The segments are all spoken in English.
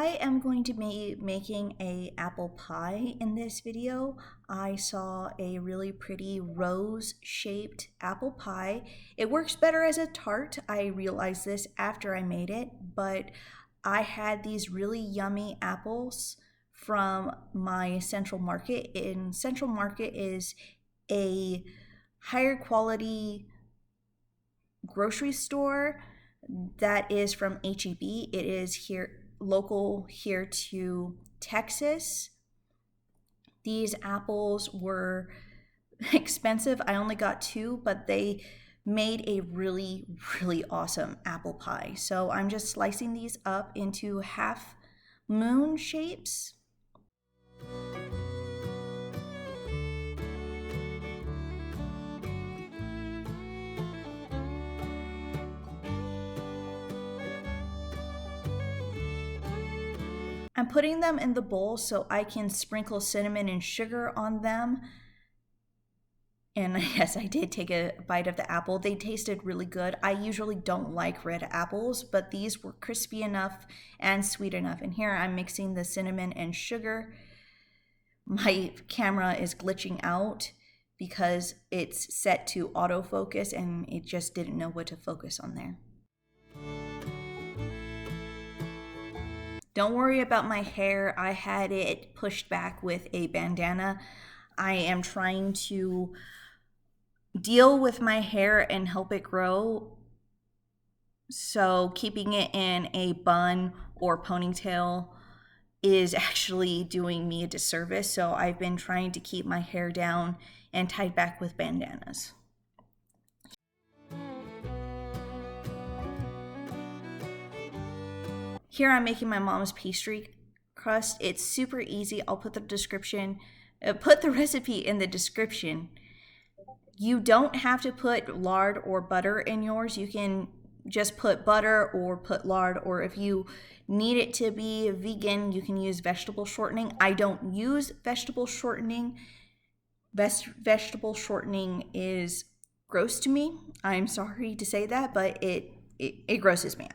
I am going to be making a apple pie in this video. I saw a really pretty rose-shaped apple pie. It works better as a tart. I realized this after I made it, but I had these really yummy apples from my Central Market. And Central Market is a higher quality grocery store that is from HEB. It is here local here to Texas. These apples were expensive. I only got 2, but they made a really awesome apple pie. So I'm just slicing these up into half moon shapes. I'm putting them in the bowl so I can sprinkle cinnamon and sugar on them. And yes, I did take a bite of the apple. They tasted really good. I usually don't like red apples, but these were crispy enough and sweet enough. And here I'm mixing the cinnamon and sugar. My camera is glitching out because it's set to autofocus and it just didn't know what to focus on there. Don't worry about my hair. I had it pushed back with a bandana. I am trying to deal with my hair and help it grow. So keeping it in a bun or ponytail is actually doing me a disservice. So I've been trying to keep my hair down and tied back with bandanas. Here I'm making my mom's pastry crust. It's super easy. I'll put the recipe in the description. You don't have to put lard or butter in yours. You can just put butter or put lard, or if you need it to be vegan, you can use vegetable shortening. I don't use vegetable shortening. Vegetable shortening is gross to me. I'm sorry to say that, but it grosses me out.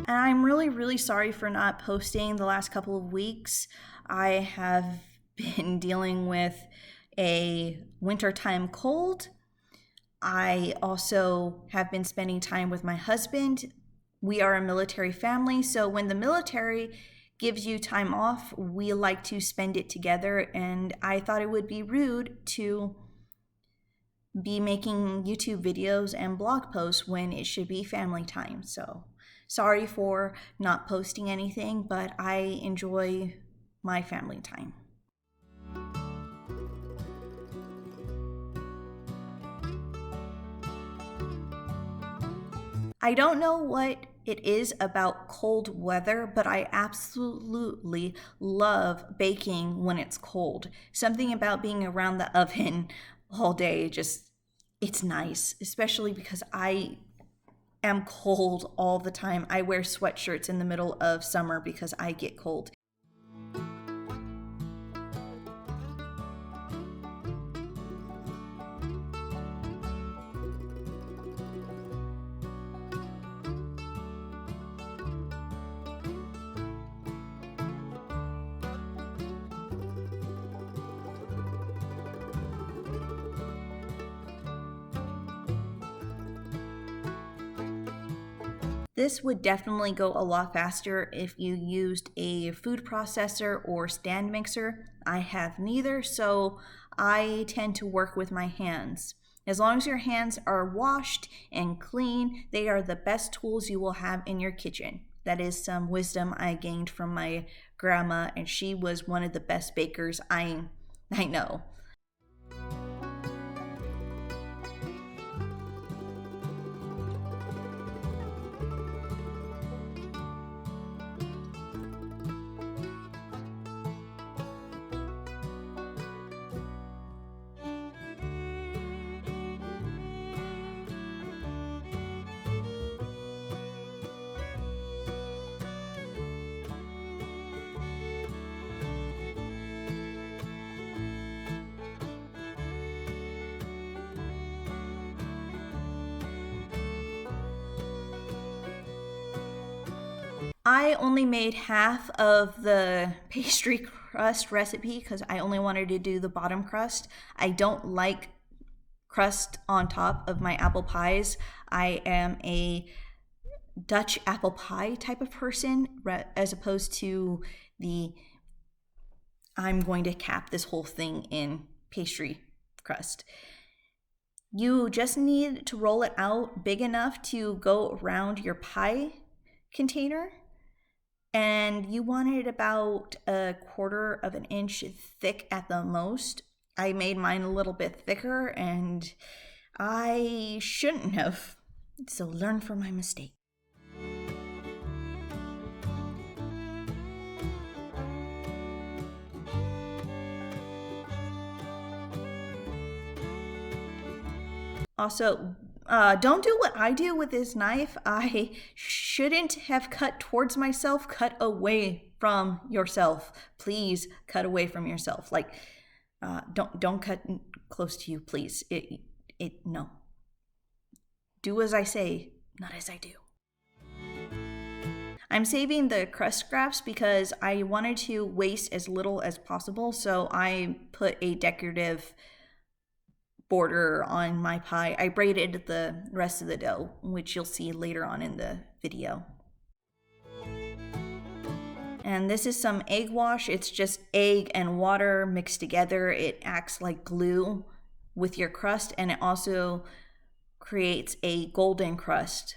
And I'm really sorry for not posting the last couple of weeks. I have been dealing with a wintertime cold. I also have been spending time with my husband. We are a military family, so when the military gives you time off, we like to spend it together, and I thought it would be rude to be making YouTube videos and blog posts when it should be family time. So sorry for not posting anything, but I enjoy my family time. I don't know what it is about cold weather, but I absolutely love baking when it's cold. Something about being around the oven all day, it's nice, especially because I am cold all the time. I wear sweatshirts in the middle of summer because I get cold. This would definitely go a lot faster if you used a food processor or stand mixer. I have neither, so I tend to work with my hands. As long as your hands are washed and clean, they are the best tools you will have in your kitchen. That is some wisdom I gained from my grandma, and she was one of the best bakers I know. I only made half of the pastry crust recipe because I only wanted to do the bottom crust. I don't like crust on top of my apple pies. I am a Dutch apple pie type of person as opposed to the I'm going to cap this whole thing in pastry crust. You just need to roll it out big enough to go around your pie container, and you want it about 1/4 of an inch thick at the most. I made mine a little bit thicker and I shouldn't have, so learn from my mistake. Also, don't do what I do with this knife. I shouldn't have cut towards myself. Cut away from yourself. Please cut away from yourself. Like, don't cut close to you, please. No. Do as I say, not as I do. I'm saving the crust scraps because I wanted to waste as little as possible, so I put a decorative border on my pie. I braided the rest of the dough, which you'll see later on in the video. And this is some egg wash. It's just egg and water mixed together. It acts like glue with your crust, and it also creates a golden crust.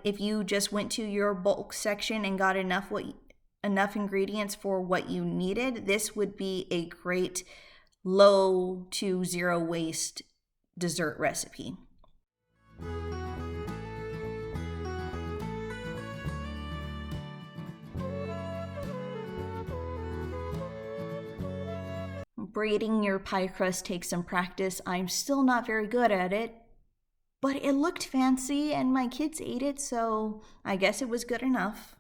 If you just went to your bulk section and got enough ingredients for what you needed, this would be a great low to zero waste dessert recipe. Braiding your pie crust takes some practice. I'm still not very good at it, but it looked fancy and my kids ate it, so I guess it was good enough.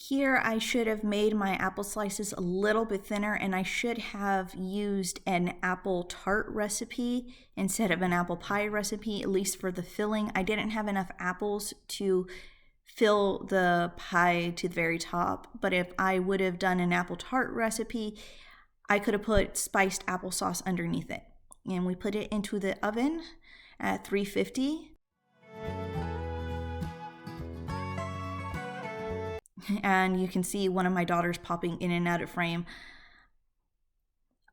Here I should have made my apple slices a little bit thinner, and I should have used an apple tart recipe instead of an apple pie recipe, at least for the filling. I didn't have enough apples to fill the pie to the very top, but if I would have done an apple tart recipe, I could have put spiced applesauce underneath it. And we put it into the oven at 350. And you can see one of my daughters popping in and out of frame.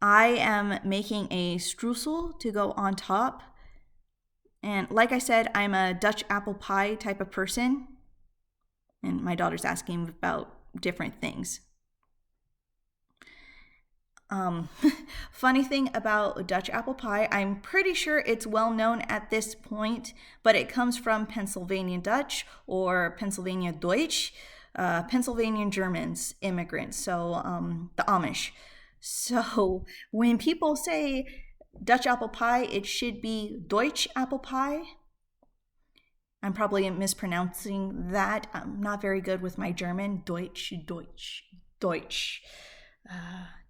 I am making a streusel to go on top. And like I said, I'm a Dutch apple pie type of person. And my daughter's asking about different things. Funny thing about Dutch apple pie, I'm pretty sure it's well known at this point, but it comes from Pennsylvania Dutch or Pennsylvania Deutsch. Pennsylvania Germans, immigrants, so the Amish. So when people say Dutch apple pie, it should be Deutsch apple pie. I'm probably mispronouncing that. I'm not very good with my German. Deutsch.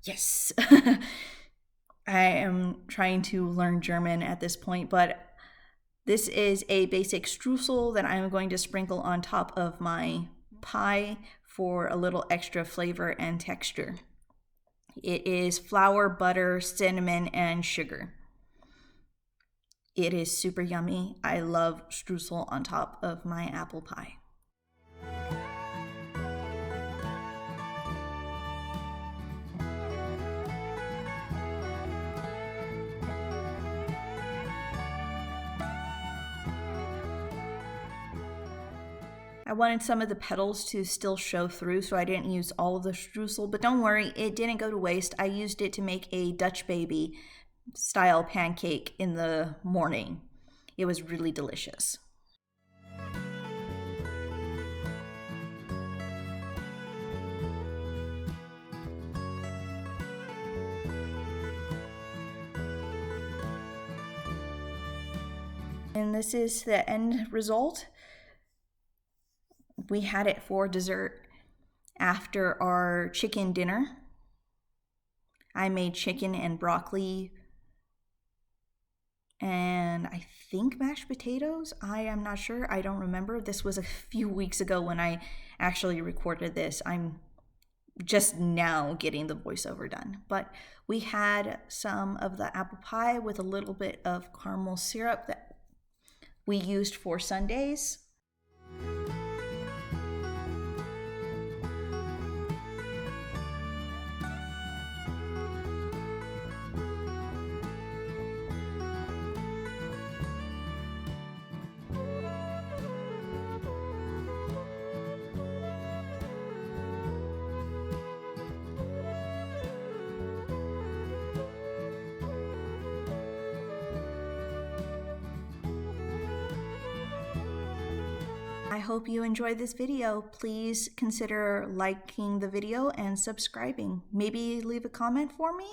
Yes. I am trying to learn German at this point, but this is a basic streusel that I'm going to sprinkle on top of my pie for a little extra flavor and texture. It is flour, butter, cinnamon, and sugar. It is super yummy. I love streusel on top of my apple pie. I wanted some of the petals to still show through, so I didn't use all of the streusel, but don't worry, it didn't go to waste. I used it to make a Dutch baby style pancake in the morning. It was really delicious. And this is the end result. We had it for dessert after our chicken dinner. I made chicken and broccoli and I think mashed potatoes. I am not sure. I don't remember. This was a few weeks ago when I actually recorded this. I'm just now getting the voiceover done. But we had some of the apple pie with a little bit of caramel syrup that we used for sundaes. I hope you enjoyed this video. Please consider liking the video and subscribing. Maybe leave a comment for me.